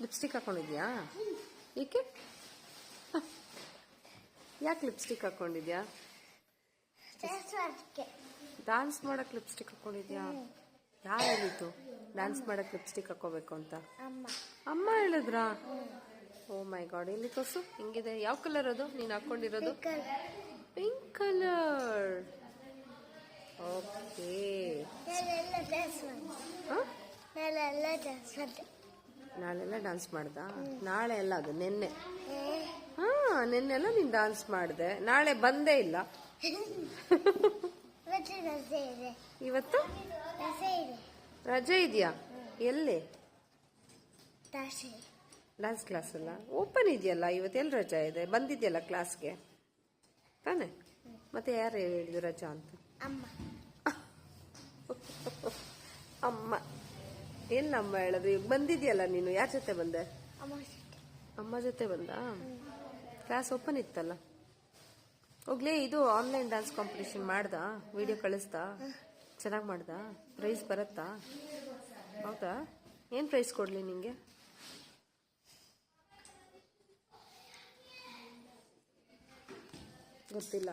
Lipstick ಹಾಕೊಂಡಿದ್ಯಾ? ಏಕೆ? ಯಾಕೆ lipstick ಹಾಕೊಂಡಿದ್ಯಾ? Dance ಮಾಡಕ್ ಲಿಪ್ಸ್ಟಿಕ್ ಹಾಕೊಂಡಿದ್ಯಾ? ಯಾರು ಹೇಳಿದ್ದು ಡ್ಯಾನ್ಸ್ ಮಾಡಕ್ ಲಿಪ್ಸ್ಟಿಕ್ ಹಾಕೋಬೇಕು ಅಂತ? ಅಮ್ಮ ಹೇಳಿದ್ರಾ? ಓ ಮೈ ಗಾಡ್, ಎಲ್ಲಿ ತೋರ್ಸು, ಹಿಂಗಿದೆ. ಯಾವ ಕಲರ್ ಅದು ನೀನು ಹಾಕೊಂಡಿರೋದು? Pink colour. ಓಕೆ. ನಾಳೆಲ್ಲ ಡ್ಯಾನ್ಸ್ ಮಾಡ್ದ? ನಾಳೆ ಎಲ್ಲ ಅದು ನೆನ್ನೆ. ಹಾ, ನೆನ್ನೆಲ್ಲ ನೀನ್ ಡ್ಯಾನ್ಸ್ ಮಾಡಿದೆ, ನಾಳೆ ಬಂದೇ ಇಲ್ಲ. ಇವತ್ತು ರಜೆ ಇದೆಯಾ? ಎಲ್ಲಿ? ಡ್ಯಾನ್ಸ್ ಕ್ಲಾಸ್ ಅಲ್ಲ ಓಪನ್ ಇದೆಯಲ್ಲ ಇವತ್ತು. ಎಲ್ಲಿ ರಜಾ ಇದೆ? ಬಂದಿದ್ಯಲ್ಲ ಕ್ಲಾಸ್ಗೆ ತಾನೆ? ಮತ್ತೆ ಯಾರು ಹೇಳಿದ್ರು ರಜಾ ಅಂತ? ಅಮ್ಮ. ಏನ್ ಅಮ್ಮ ಹೇಳಿದ್ರು? ಈಗ ಬಂದಿದ್ಯಲ್ಲ ನೀನು. ಯಾರ ಜೊತೆ ಬಂದೆ? ಅಮ್ಮ ಜೊತೆ ಬಂದ. ಕ್ಲಾಸ್ ಓಪನ್ ಇತ್ತಲ್ಲ. ಹೋಗ್ಲೇ, ಇದು ಆನ್ಲೈನ್ ಡ್ಯಾನ್ಸ್ ಕಾಂಪಿಟೇಷನ್ ಮಾಡ್ದ? ವಿಡಿಯೋ ಕಳಿಸ್ತಾ? ಚೆನ್ನಾಗಿ ಮಾಡ್ದ? ಪ್ರೈಸ್ ಬರತ್ತಾ? ಹೌದಾ? ಏನು ಪ್ರೈಸ್ ಕೊಡ್ಲಿ ನಿಂಗೆ? ಗೊತ್ತಿಲ್ಲ.